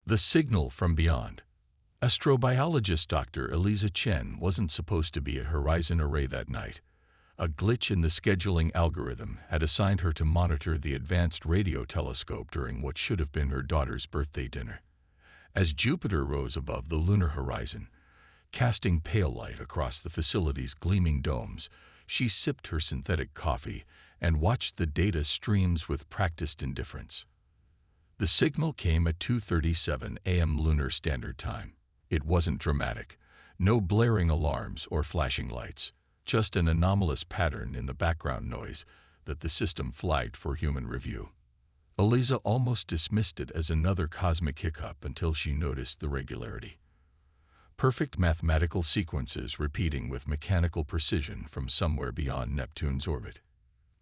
The signal from beyond. Astrobiologist Dr. Eliza Chen wasn't supposed to be at Horizon Array that night. A glitch in the scheduling algorithm had assigned her to monitor the Advanced Radio Telescope during what should have been her daughter's birthday dinner. As Jupiter rose above the lunar horizon, casting pale light across the facility's gleaming domes, she sipped her synthetic coffee and watched the data streams with practiced indifference. The signal came at 2:37 a.m. Lunar Standard Time. It wasn't dramatic, no blaring alarms or flashing lights, just an anomalous pattern in the background noise that the system flagged for human review. Eliza almost dismissed it as another cosmic hiccup until she noticed the regularity. Perfect mathematical sequences repeating with mechanical precision from somewhere beyond Neptune's orbit.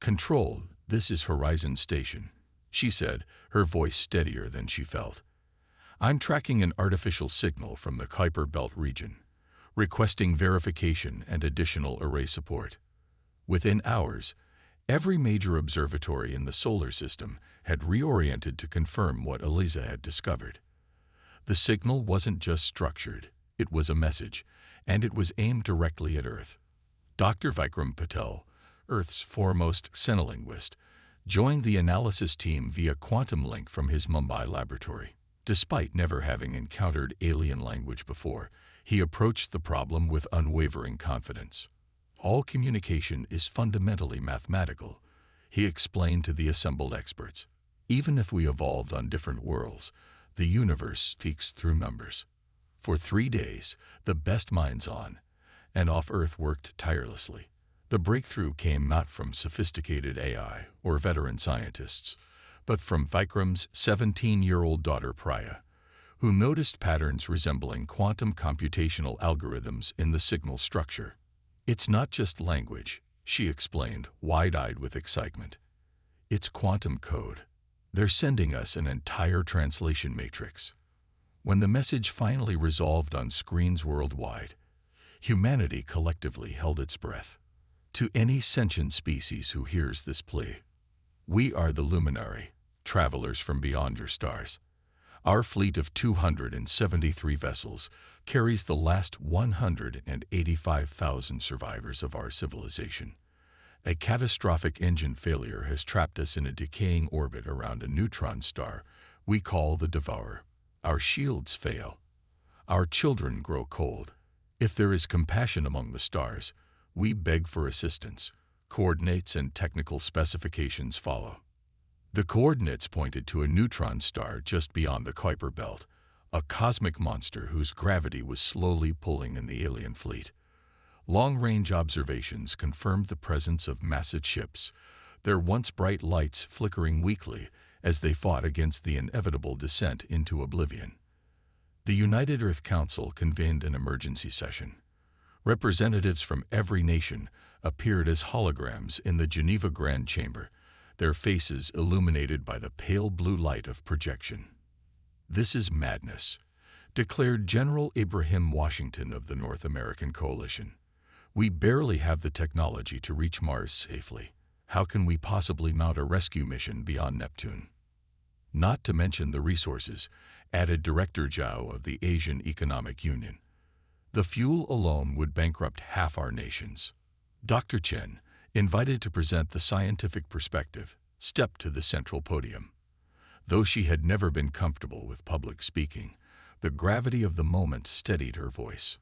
"Control, this is Horizon Station," she said, her voice steadier than she felt. "I'm tracking an artificial signal from the Kuiper Belt region, requesting verification and additional array support." Within hours, every major observatory in the solar system had reoriented to confirm what Eliza had discovered. The signal wasn't just structured, it was a message, and it was aimed directly at Earth. Dr. Vikram Patel, Earth's foremost xenolinguist, joined the analysis team via quantum link from his Mumbai laboratory. Despite never having encountered alien language before, he approached the problem with unwavering confidence. "All communication is fundamentally mathematical," he explained to the assembled experts. "Even if we evolved on different worlds, the universe speaks through numbers." For 3 days, the best minds on and off Earth worked tirelessly. The breakthrough came not from sophisticated AI or veteran scientists, but from Vikram's 17-year-old daughter Priya, who noticed patterns resembling quantum computational algorithms in the signal structure. "It's not just language," she explained, wide-eyed with excitement. "It's quantum code. They're sending us an entire translation matrix." When the message finally resolved on screens worldwide, humanity collectively held its breath. To any sentient species who hears this plea, we are the luminary, travelers from beyond your stars. Our fleet of 273 vessels carries the last 185,000 survivors of our civilization. A catastrophic engine failure has trapped us in a decaying orbit around a neutron star we call the Devourer. Our shields fail. Our children grow cold. If there is compassion among the stars, we beg for assistance. Coordinates and technical specifications follow. The coordinates pointed to a neutron star just beyond the Kuiper Belt, a cosmic monster whose gravity was slowly pulling in the alien fleet. Long-range observations confirmed the presence of massive ships, their once bright lights flickering weakly as they fought against the inevitable descent into oblivion. The United Earth Council convened an emergency session. Representatives from every nation appeared as holograms in the Geneva Grand Chamber, their faces illuminated by the pale blue light of projection. "This is madness," declared General Abraham Washington of the North American Coalition. "We barely have the technology to reach Mars safely. How can we possibly mount a rescue mission beyond Neptune? Not to mention the resources," added Director Zhao of the Asian Economic Union. "The fuel alone would bankrupt half our nations." Dr. Chen, invited to present the scientific perspective, stepped to the central podium. Though she had never been comfortable with public speaking, the gravity of the moment steadied her voice.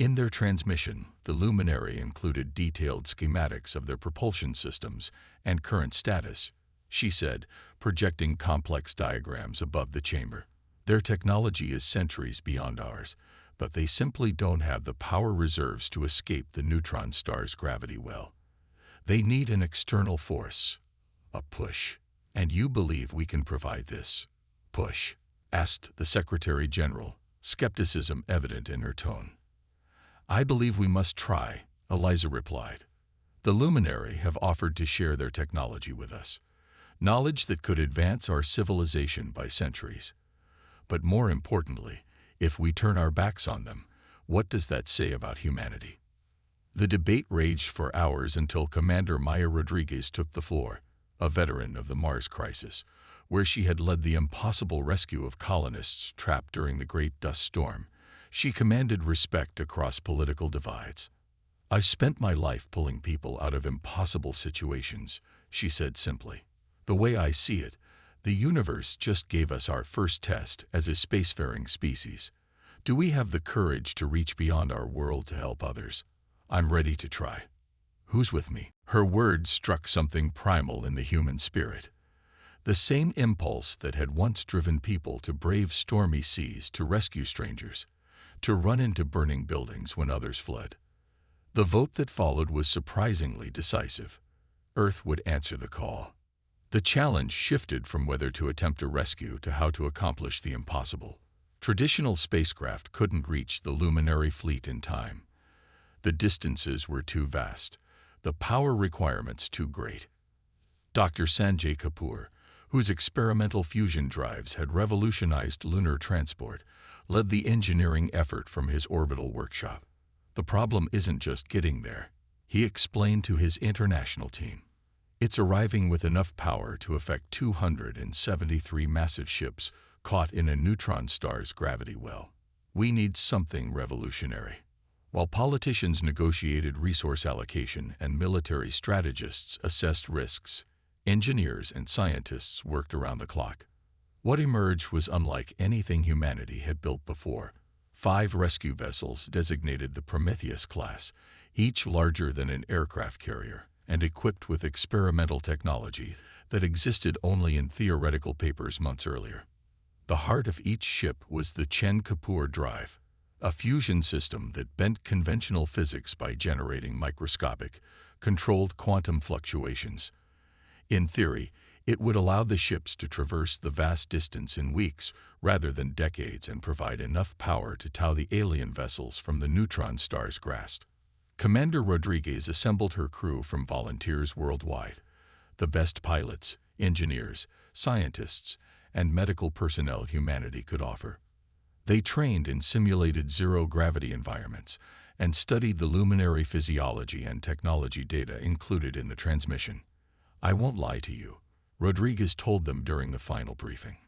In their transmission, the luminary included detailed schematics of their propulsion systems and current status, she said, projecting complex diagrams above the chamber. "Their technology is centuries beyond ours, but they simply don't have the power reserves to escape the neutron star's gravity well. They need an external force, a push. And you believe we can provide this push?" asked the Secretary General, skepticism evident in her tone. "I believe we must try," Eliza replied. "The luminary have offered to share their technology with us, knowledge that could advance our civilization by centuries. But more importantly, if we turn our backs on them, what does that say about humanity?" The debate raged for hours until Commander Maya Rodriguez took the floor, a veteran of the Mars crisis, where she had led the impossible rescue of colonists trapped during the Great Dust Storm. She commanded respect across political divides. "I spent my life pulling people out of impossible situations," she said simply. "The way I see it, the universe just gave us our first test as a spacefaring species. Do we have the courage to reach beyond our world to help others? I'm ready to try. Who's with me?" Her words struck something primal in the human spirit. The same impulse that had once driven people to brave stormy seas to rescue strangers, to run into burning buildings when others fled. The vote that followed was surprisingly decisive. Earth would answer the call. The challenge shifted from whether to attempt a rescue to how to accomplish the impossible. Traditional spacecraft couldn't reach the luminary fleet in time. The distances were too vast, the power requirements too great. Dr. Sanjay Kapoor, whose experimental fusion drives had revolutionized lunar transport, led the engineering effort from his orbital workshop. "The problem isn't just getting there," he explained to his international team. "It's arriving with enough power to affect 273 massive ships caught in a neutron star's gravity well. We need something revolutionary." While politicians negotiated resource allocation and military strategists assessed risks, engineers and scientists worked around the clock. What emerged was unlike anything humanity had built before. 5 rescue vessels designated the Prometheus class, each larger than an aircraft carrier and equipped with experimental technology that existed only in theoretical papers months earlier. The heart of each ship was the Chen Kapoor drive, a fusion system that bent conventional physics by generating microscopic, controlled quantum fluctuations. In theory, it would allow the ships to traverse the vast distance in weeks rather than decades and provide enough power to tow the alien vessels from the neutron star's grasp. Commander Rodriguez assembled her crew from volunteers worldwide, the best pilots, engineers, scientists, and medical personnel humanity could offer. They trained in simulated zero-gravity environments and studied the luminary physiology and technology data included in the transmission. "I won't lie to you," Rodriguez told them during the final briefing.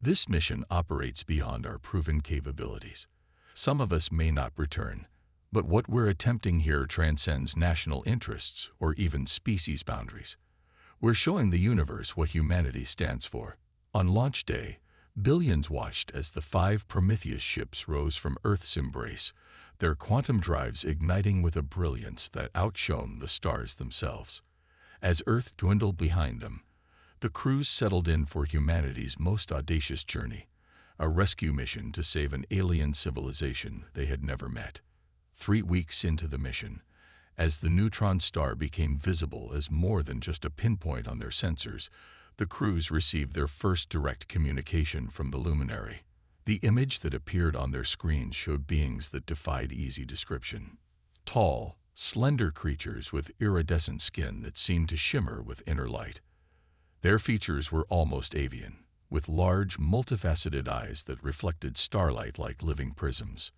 "This mission operates beyond our proven capabilities. Some of us may not return, but what we're attempting here transcends national interests or even species boundaries. We're showing the universe what humanity stands for." On launch day, billions watched as the 5 Prometheus ships rose from Earth's embrace, their quantum drives igniting with a brilliance that outshone the stars themselves. As Earth dwindled behind them, the crews settled in for humanity's most audacious journey, a rescue mission to save an alien civilization they had never met. 3 weeks into the mission, as the neutron star became visible as more than just a pinpoint on their sensors, the crews received their first direct communication from the luminary. The image that appeared on their screens showed beings that defied easy description. Tall, slender creatures with iridescent skin that seemed to shimmer with inner light. Their features were almost avian, with large, multifaceted eyes that reflected starlight like living prisms.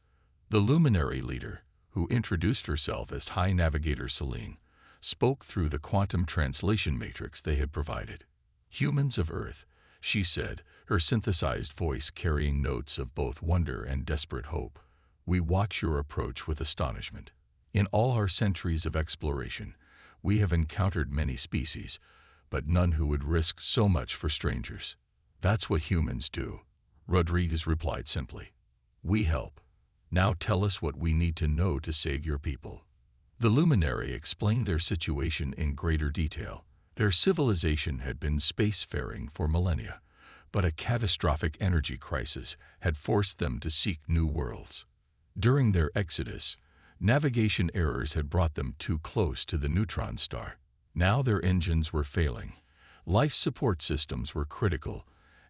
The luminary leader, who introduced herself as High Navigator Selene, spoke through the quantum translation matrix they had provided. "Humans of Earth," she said, her synthesized voice carrying notes of both wonder and desperate hope, "we watch your approach with astonishment. In all our centuries of exploration, we have encountered many species, but none who would risk so much for strangers. That's what humans do," Rodriguez replied simply. "We help. Now tell us what we need to know to save your people." The luminary explained their situation in greater detail. Their civilization had been spacefaring for millennia, but a catastrophic energy crisis had forced them to seek new worlds. During their exodus, navigation errors had brought them too close to the neutron star. Now their engines were failing, life support systems were critical,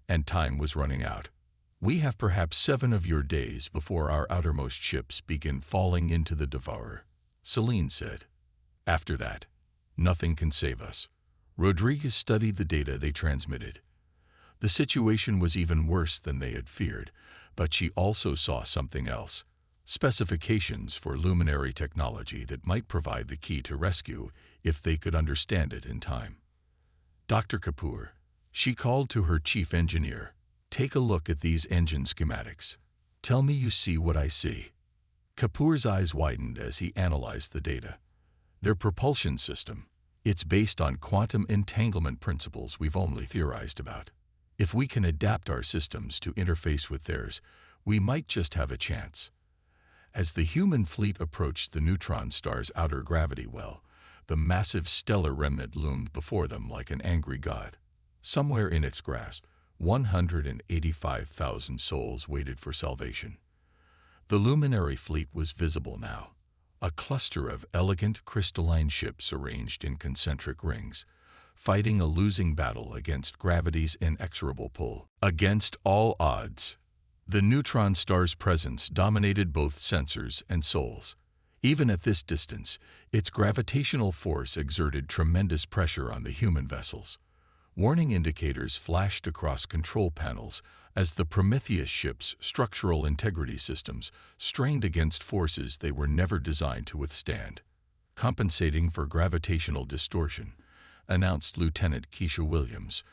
and time was running out. "We have perhaps 7 of your days before our outermost ships begin falling into the Devourer," Selene said. "After that, nothing can save us." Rodriguez studied the data they transmitted. The situation was even worse than they had feared, but she also saw something else: specifications for luminary technology that might provide the key to rescue if they could understand it in time. "Dr. Kapoor," She called to her chief engineer. "Take a look at these engine schematics. Tell me you see what I see." Kapoor's eyes widened as he analyzed the data. Their propulsion system, it's based on quantum entanglement principles we've only theorized about. If we can adapt our systems to interface with theirs, we might just have a chance. As the human fleet approached the neutron star's outer gravity well, the massive stellar remnant loomed before them like an angry god. Somewhere in its grasp, 185,000 souls waited for salvation. The luminary fleet was visible now, a cluster of elegant crystalline ships arranged in concentric rings, fighting a losing battle against gravity's inexorable pull. Against all odds, the neutron star's presence dominated both sensors and souls. Even at this distance, its gravitational force exerted tremendous pressure on the human vessels. Warning indicators flashed across control panels as the Prometheus ship's structural integrity systems strained against forces they were never designed to withstand. "Compensating for gravitational distortion," announced Lieutenant Keisha Williams,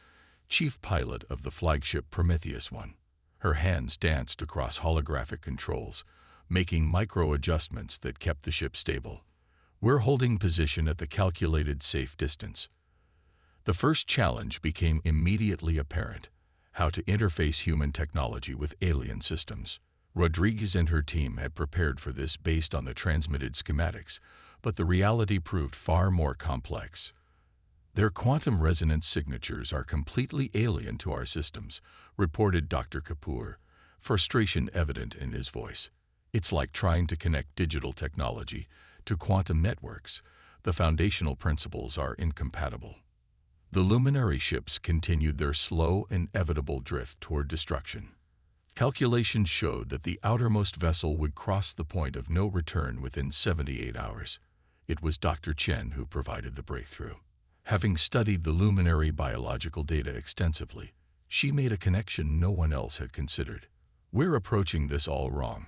chief pilot of the flagship Prometheus 1. Her hands danced across holographic controls, making micro-adjustments that kept the ship stable. "We're holding position at the calculated safe distance." The first challenge became immediately apparent: how to interface human technology with alien systems. Rodriguez and her team had prepared for this based on the transmitted schematics, but the reality proved far more complex. "Their quantum resonance signatures are completely alien to our systems," reported Dr. Kapoor, frustration evident in his voice. "It's like trying to connect digital technology to quantum networks. The foundational principles are incompatible." The luminary ships continued their slow, inevitable drift toward destruction. Calculations showed that the outermost vessel would cross the point of no return within 78 hours. It was Dr. Chen who provided the breakthrough. Having studied the luminary biological data extensively, she made a connection no one else had considered. "We're approaching this all wrong,"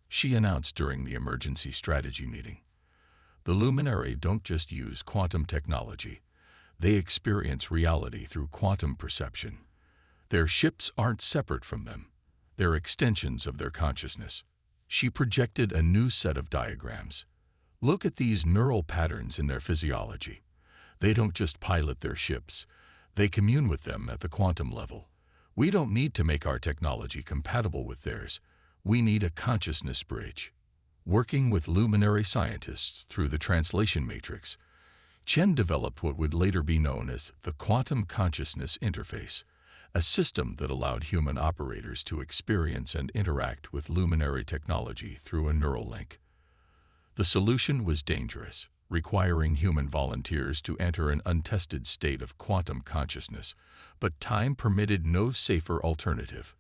she announced during the emergency strategy meeting. "The luminary don't just use quantum technology. They experience reality through quantum perception. Their ships aren't separate from them. They're extensions of their consciousness." She projected a new set of diagrams. "Look at these neural patterns in their physiology. They don't just pilot their ships. They commune with them at the quantum level. We don't need to make our technology compatible with theirs. We need a consciousness bridge." Working with luminary scientists through the translation matrix, Chen developed what would later be known as the Quantum Consciousness Interface, a system that allowed human operators to experience and interact with luminary technology through a neural link. The solution was dangerous, requiring human volunteers to enter an untested state of quantum consciousness, but time permitted no safer alternative.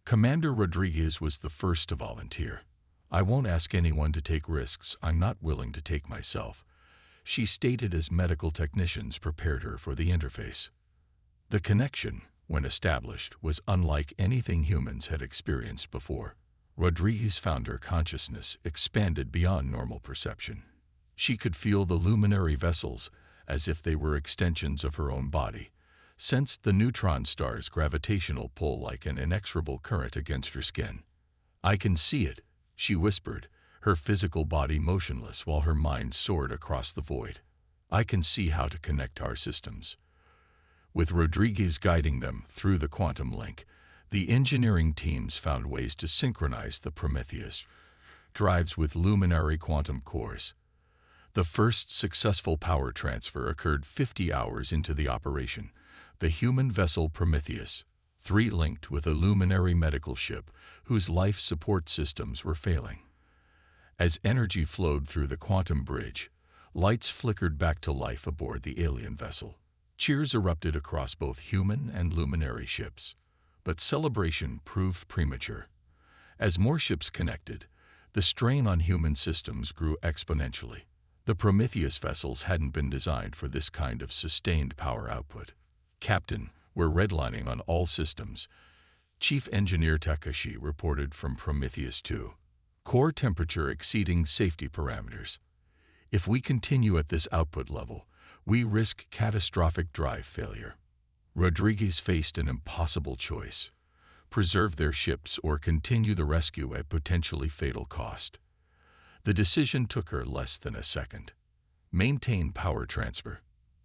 Commander Rodriguez was the first to volunteer. "I won't ask anyone to take risks I'm not willing to take myself," she stated as medical technicians prepared her for the interface. The connection, when established, was unlike anything humans had experienced before. Rodriguez found her consciousness expanded beyond normal perception. She could feel the luminary vessels as if they were extensions of her own body, sensed the neutron star's gravitational pull like an inexorable current against her skin. "I can see it," she whispered, her physical body motionless while her mind soared across the void. "I can see how to connect our systems." With Rodriguez guiding them through the quantum link, the engineering teams found ways to synchronize the Prometheus drives with luminary quantum cores. The first successful power transfer occurred 50 hours into the operation. The human vessel Prometheus, 3 linked with a luminary medical ship whose life support systems were failing. As energy flowed through the quantum bridge, lights flickered back to life aboard the alien vessel. Cheers erupted across both human and luminary ships. But celebration proved premature. As more ships connected, the strain on human systems grew exponentially. The Prometheus vessels hadn't been designed for this kind of sustained power output. "Captain, we're redlining on all systems," Chief Engineer Takashi reported from Prometheus 2. "Core temperature exceeding safety parameters. If we continue at this output level, we risk catastrophic drive failure." Rodriguez faced an impossible choice: preserve their ships or continue the rescue at potentially fatal cost. The decision took her less than a second. Maintain power transfer.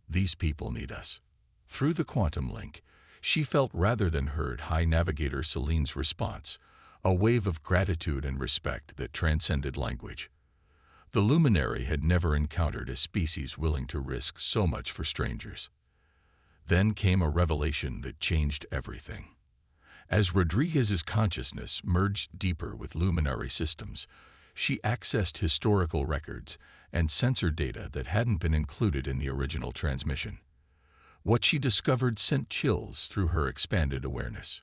These people need us. Through the quantum link, she felt rather than heard High Navigator Celine's response, a wave of gratitude and respect that transcended language. The luminary had never encountered a species willing to risk so much for strangers. Then came a revelation that changed everything. As Rodriguez's consciousness merged deeper with luminary systems, she accessed historical records and sensor data that hadn't been included in the original transmission. What she discovered sent chills through her expanded awareness.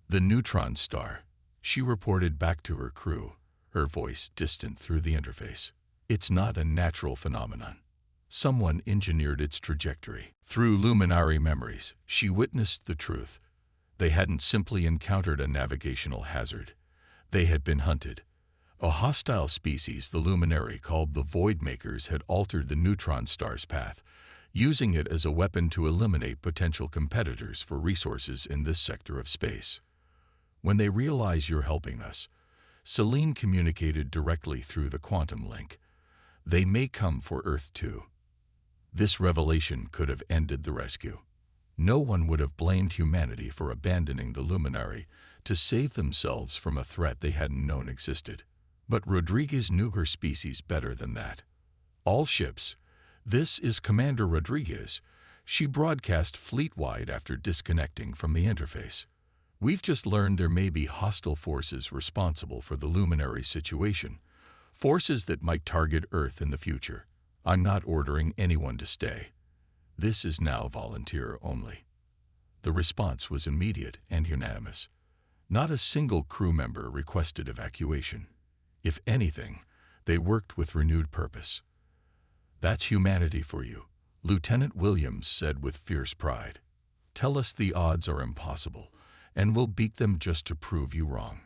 The neutron star, she reported back to her crew, her voice distant through the interface. It's not a natural phenomenon. Someone engineered its trajectory. Through luminary memories, she witnessed the truth. They hadn't simply encountered a navigational hazard. They had been hunted. A hostile species the luminary called the Void Makers had altered the neutron star's path, using it as a weapon to eliminate potential competitors for resources in this sector of space. When they realize you're helping us, Celine communicated directly through the quantum link, they may come for Earth too. This revelation could have ended the rescue. No one would have blamed humanity for abandoning the luminary to save themselves from a threat they hadn't known existed. But Rodriguez knew her species better than that. All ships, this is Commander Rodriguez, she broadcast fleet-wide after disconnecting from the interface. We've just learned there may be hostile forces responsible for the luminary situation, forces that might target Earth in the future. I'm not ordering anyone to stay. This is now volunteer only. The response was immediate and unanimous. Not a single crew member requested evacuation. If anything, they worked with renewed purpose. That's humanity for you, Lieutenant Williams said with fierce pride. Tell us the odds are impossible, and we'll beat them just to prove you wrong.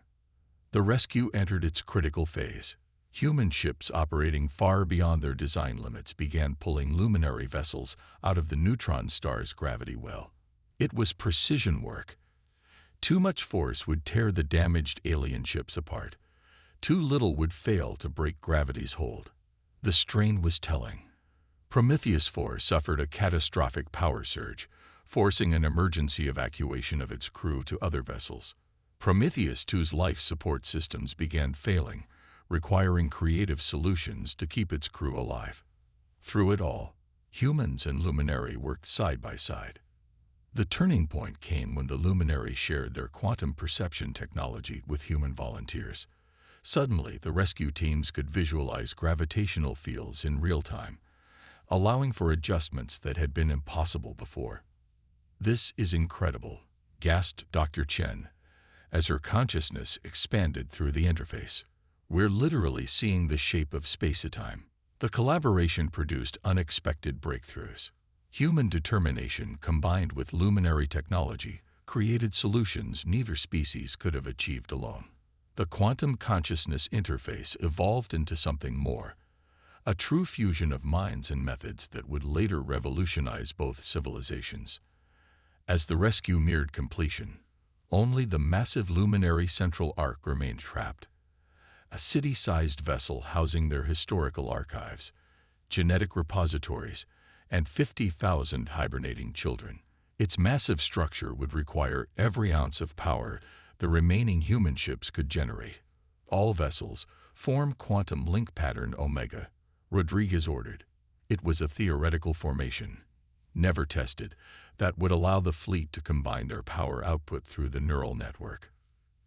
The rescue entered its critical phase. Human ships operating far beyond their design limits began pulling luminary vessels out of the neutron star's gravity well. It was precision work. Too much force would tear the damaged alien ships apart. Too little would fail to break gravity's hold. The strain was telling. Prometheus 4 suffered a catastrophic power surge, forcing an emergency evacuation of its crew to other vessels. Prometheus 2's life support systems began failing, requiring creative solutions to keep its crew alive. Through it all, humans and Luminary worked side by side. The turning point came when the Luminary shared their quantum perception technology with human volunteers. Suddenly, the rescue teams could visualize gravitational fields in real time, allowing for adjustments that had been impossible before. "This is incredible," gasped Dr. Chen, as her consciousness expanded through the interface. "We're literally seeing the shape of space-time." The collaboration produced unexpected breakthroughs. Human determination combined with luminary technology created solutions neither species could have achieved alone. The quantum consciousness interface evolved into something more, a true fusion of minds and methods that would later revolutionize both civilizations. As the rescue neared completion, only the massive luminary central arc remained trapped, a city-sized vessel housing their historical archives, genetic repositories, and 50,000 hibernating children. Its massive structure would require every ounce of power the remaining human ships could generate. "All vessels form quantum link pattern Omega," Rodriguez ordered. It was a theoretical formation, never tested, that would allow the fleet to combine their power output through the neural network.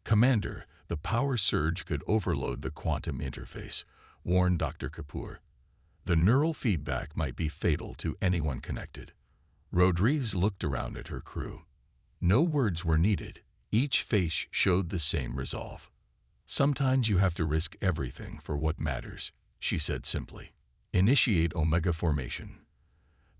"Commander, the power surge could overload the quantum interface," warned Dr. Kapoor. "The neural feedback might be fatal to anyone connected." Rodriguez looked around at her crew. No words were needed. Each face showed the same resolve. "Sometimes you have to risk everything for what matters," she said simply. "Initiate Omega formation."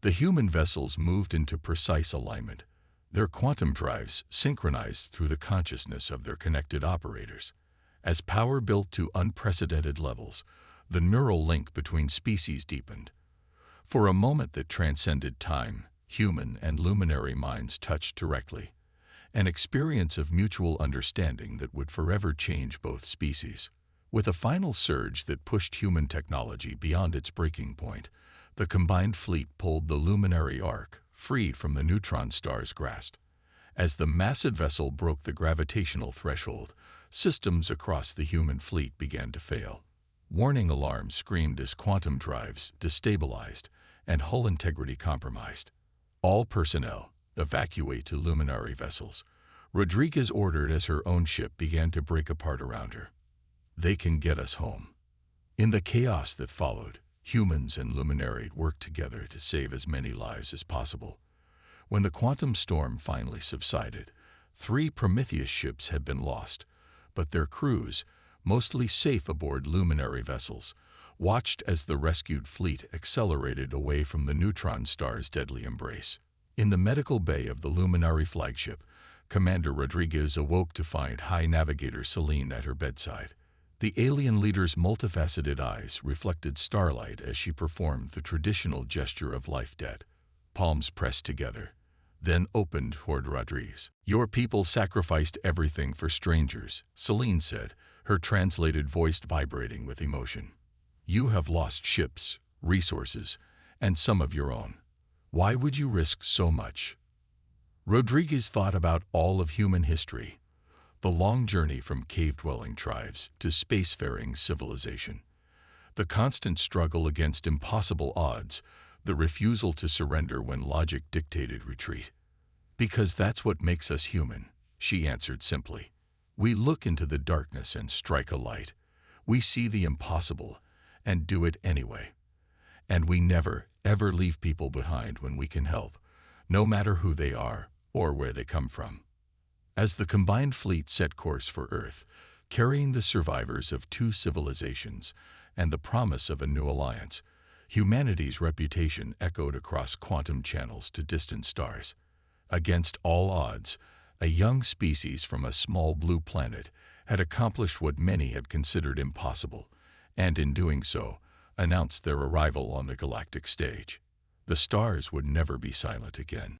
The human vessels moved into precise alignment, their quantum drives synchronized through the consciousness of their connected operators. As power built to unprecedented levels, the neural link between species deepened. For a moment that transcended time, Human and luminary minds touched directly, an experience of mutual understanding that would forever change both species. With a final surge that pushed human technology beyond its breaking point, the combined fleet pulled the luminary arc free from the neutron star's grasp. As the massive vessel broke the gravitational threshold, systems across the human fleet began to fail. Warning alarms screamed as quantum drives destabilized and hull integrity compromised. All personnel, evacuate to luminary vessels. Rodriguez ordered as her own ship began to break apart around her. They can get us home. In the chaos that followed, humans and luminary worked together to save as many lives as possible. When the quantum storm finally subsided, 3 Prometheus ships had been lost, but their crews, mostly safe aboard luminary vessels, watched as the rescued fleet accelerated away from the neutron star's deadly embrace. In the medical bay of the luminary flagship, Commander Rodriguez awoke to find High Navigator Celine at her bedside. The alien leader's multifaceted eyes reflected starlight as she performed the traditional gesture of life-debt, palms pressed together, then opened toward Rodriguez. "Your people sacrificed everything for strangers," Celine said, her translated voice vibrating with emotion. "You have lost ships, resources, and some of your own. Why would you risk so much?" Rodriguez thought about all of human history, the long journey from cave-dwelling tribes to spacefaring civilization, the constant struggle against impossible odds, the refusal to surrender when logic dictated retreat. "Because that's what makes us human," she answered simply. "We look into the darkness and strike a light. We see the impossible and do it anyway. And we never, ever leave people behind when we can help, no matter who they are or where they come from." As the combined fleet set course for Earth, carrying the survivors of 2 civilizations and the promise of a new alliance, humanity's reputation echoed across quantum channels to distant stars. Against all odds, a young species from a small blue planet had accomplished what many had considered impossible, and in doing so, announced their arrival on the galactic stage. The stars would never be silent again.